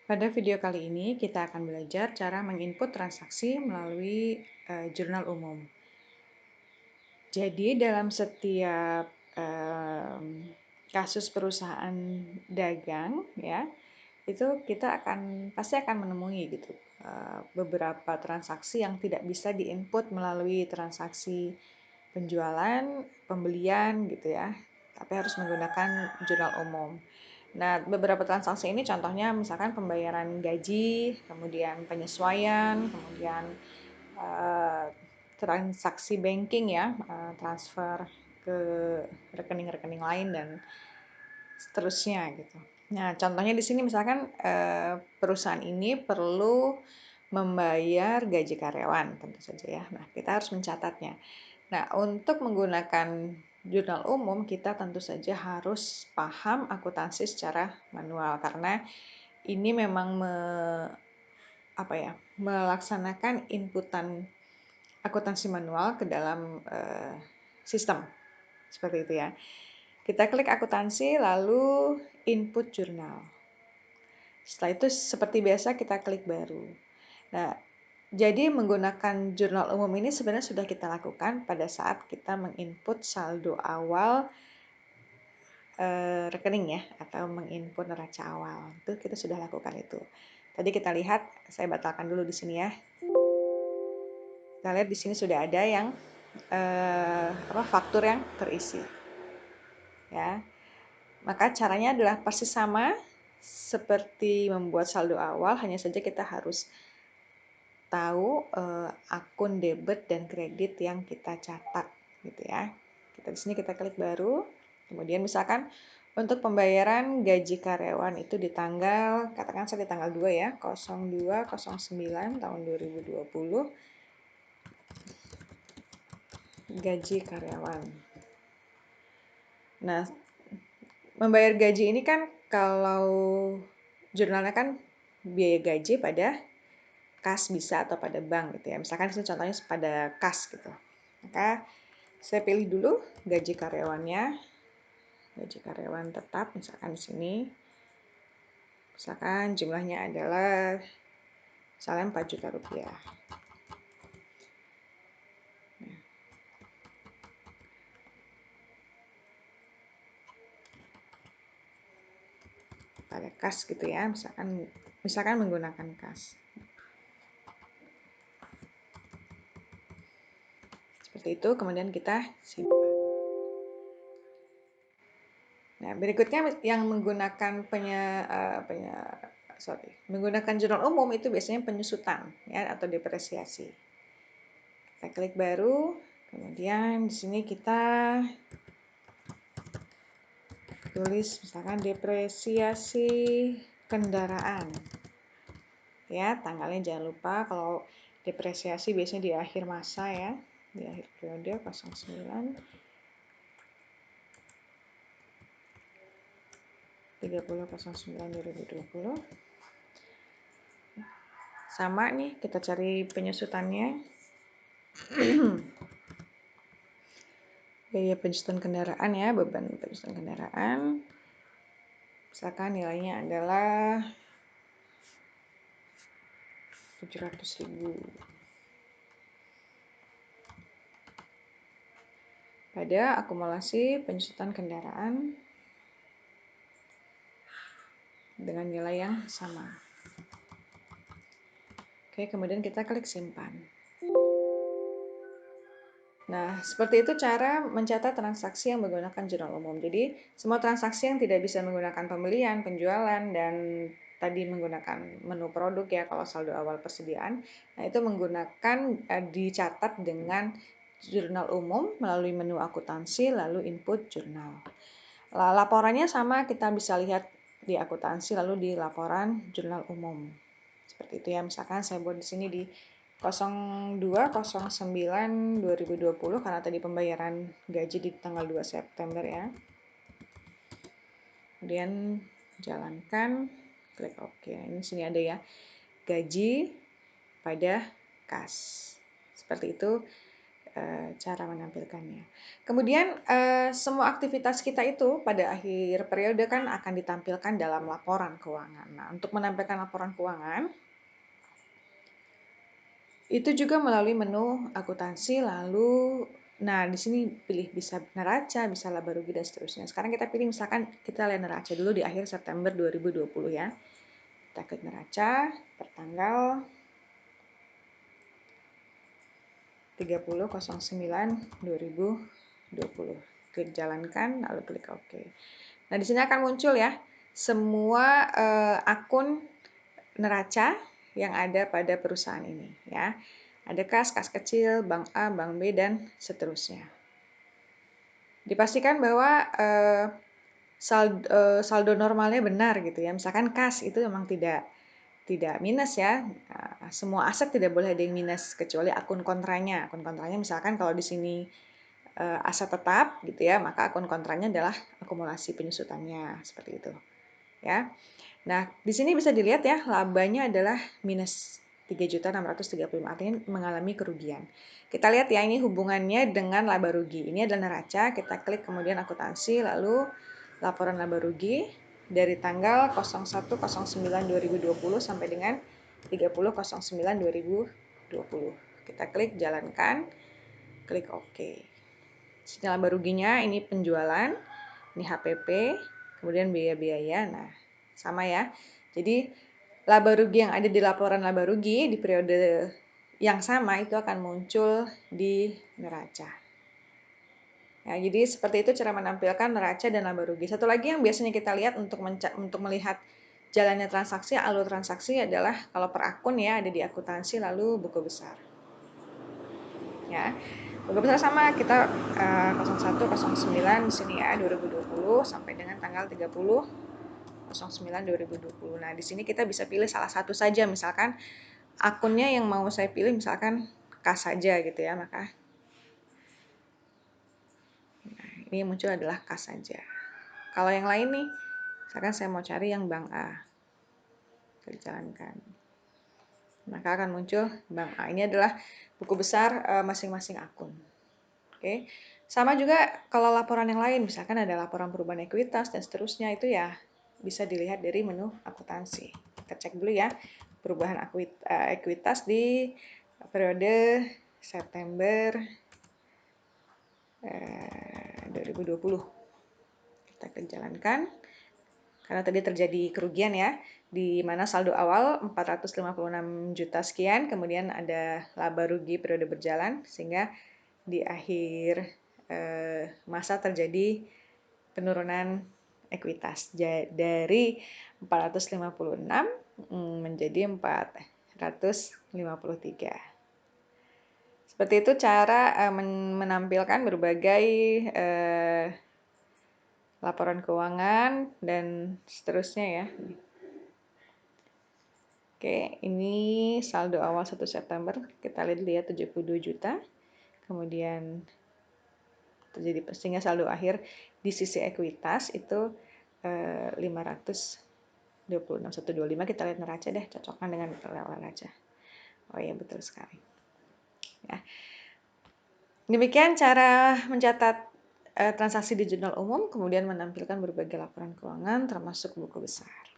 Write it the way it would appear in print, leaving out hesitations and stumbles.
Pada video kali ini kita akan belajar cara menginput transaksi melalui jurnal umum. Jadi dalam setiap kasus perusahaan dagang ya, itu kita pasti akan menemui gitu beberapa transaksi yang tidak bisa diinput melalui transaksi penjualan, pembelian gitu ya, tapi harus menggunakan jurnal umum. Nah, beberapa transaksi ini contohnya misalkan pembayaran gaji, kemudian penyesuaian, kemudian uh, transaksi banking ya, transfer ke rekening-rekening lain dan seterusnya gitu. Nah, contohnya di sini misalkan perusahaan ini perlu membayar gaji karyawan tentu saja ya. Nah, kita harus mencatatnya. Nah, untuk menggunakan jurnal umum kita tentu saja harus paham akuntansi secara manual karena ini memang melaksanakan inputan akuntansi manual ke dalam sistem seperti itu ya. Kita klik akuntansi lalu input jurnal. Setelah itu seperti biasa kita klik baru. Nah, jadi menggunakan jurnal umum ini sebenarnya sudah kita lakukan pada saat kita menginput saldo awal rekening ya, atau menginput neraca awal. Itu kita sudah lakukan itu. Tadi kita lihat, saya batalkan dulu di sini ya. Kita lihat di sini sudah ada yang faktur yang terisi. Ya. Maka caranya adalah persis sama seperti membuat saldo awal, hanya saja kita harus tahu akun debit dan kredit yang kita catat gitu ya. Di sini kita klik baru. Kemudian misalkan untuk pembayaran gaji karyawan itu di tanggal, katakan saya di tanggal 2 ya, 0209 tahun 2020 gaji karyawan. Nah, membayar gaji ini kan kalau jurnalnya kan biaya gaji pada kas bisa atau pada bank gitu ya. Misalkan ini contohnya pada kas gitu. Maka saya pilih dulu gaji karyawannya. Gaji karyawan tetap misalkan di sini. Misalkan jumlahnya adalah misalnya 4 juta rupiah. Nah, pada kas gitu ya, misalkan menggunakan kas. Seperti itu, kemudian kita simpan. Nah, berikutnya yang menggunakan menggunakan jurnal umum itu biasanya penyusutan ya atau depresiasi. Kita klik baru, kemudian di sini kita tulis misalkan depresiasi kendaraan. Ya, tanggalnya jangan lupa kalau depresiasi biasanya di akhir masa ya, di akhir periode 09 30/09/2020. Sama nih, kita cari penyusutannya. Biaya penyusutan kendaraan ya, beban penyusutan kendaraan. Misalkan nilainya adalah 700.000. Pada akumulasi penyusutan kendaraan dengan nilai yang sama. Oke, kemudian kita klik simpan. Nah, seperti itu cara mencatat transaksi yang menggunakan jurnal umum. Jadi, semua transaksi yang tidak bisa menggunakan pembelian, penjualan, dan tadi menggunakan menu produk ya kalau saldo awal persediaan, nah itu menggunakan dicatat dengan jurnal umum melalui menu akuntansi lalu input jurnal. Laporannya sama, kita bisa lihat di akuntansi lalu di laporan jurnal umum. Seperti itu ya, misalkan saya buat di sini di 02/09/2020 karena tadi pembayaran gaji di tanggal 2 September ya. Kemudian jalankan, klik OK. Ini sini ada ya, gaji pada kas. Seperti itu cara menampilkannya. Kemudian semua aktivitas kita itu pada akhir periode kan akan ditampilkan dalam laporan keuangan. Nah, untuk menampilkan laporan keuangan itu juga melalui menu akuntansi, lalu nah di sini pilih bisa neraca, bisa laba rugi dan seterusnya. Sekarang kita pilih misalkan kita lihat neraca dulu di akhir September 2020 ya. Kita klik neraca per tanggal 30.09.2020. Klik jalankan lalu klik OK. Nah, di sini akan muncul ya semua akun neraca yang ada pada perusahaan ini ya. Ada kas kecil, bank A, bank B dan seterusnya. Dipastikan bahwa saldo normalnya benar gitu ya. Misalkan kas itu memang tidak minus ya. Semua aset tidak boleh ada yang minus kecuali akun kontranya. Akun kontranya misalkan kalau di sini aset tetap gitu ya, maka akun kontranya adalah akumulasi penyusutannya seperti itu. Ya. Nah, di sini bisa dilihat ya, labanya adalah minus 3.635, artinya mengalami kerugian. Kita lihat ya, ini hubungannya dengan laba rugi. Ini adalah neraca, kita klik kemudian akuntansi, lalu laporan laba rugi dari tanggal 01.09.2020 sampai dengan 30.09.2020. Kita klik jalankan, klik OK. Sini laba ruginya, ini penjualan, ini HPP, kemudian biaya-biaya. Nah, sama ya. Jadi laba rugi yang ada di laporan laba rugi di periode yang sama itu akan muncul di neraca. Ya, jadi seperti itu cara menampilkan neraca dan laba rugi. Satu lagi yang biasanya kita lihat untuk melihat jalannya transaksi, alur transaksi adalah kalau per akun ya ada di akuntansi lalu buku besar. Ya. Buku besar sama kita 0109 di sini ya 2020 sampai dengan tanggal 30.09.2020. Nah, di sini kita bisa pilih salah satu saja, misalkan akunnya yang mau saya pilih misalkan kas saja gitu ya, maka nah, ini muncul adalah kas saja. Kalau yang lain nih, misalkan saya mau cari yang bank A, saya jalankan, maka akan muncul bank A. Ini adalah buku besar masing-masing akun. Oke, sama juga kalau laporan yang lain, misalkan ada laporan perubahan ekuitas dan seterusnya, itu ya bisa dilihat dari menu akuntansi. Kita cek dulu ya perubahan ekuitas di periode September 2020. Kita akan jalankan karena tadi terjadi kerugian ya, di mana saldo awal 456 juta sekian, kemudian ada laba rugi periode berjalan sehingga di akhir masa terjadi penurunan ekuitas dari 456 menjadi 453. Seperti itu cara menampilkan berbagai laporan keuangan dan seterusnya ya. Oke, ini saldo awal 1 September, kita lihat dulu ya 72 juta. Kemudian terjadi sehingga saldo akhir di sisi ekuitas itu 526.125. Kita lihat neraca deh, cocokkan dengan neraca. Oh iya, betul sekali. Ya. Demikian cara mencatat transaksi di jurnal umum, kemudian menampilkan berbagai laporan keuangan termasuk buku besar.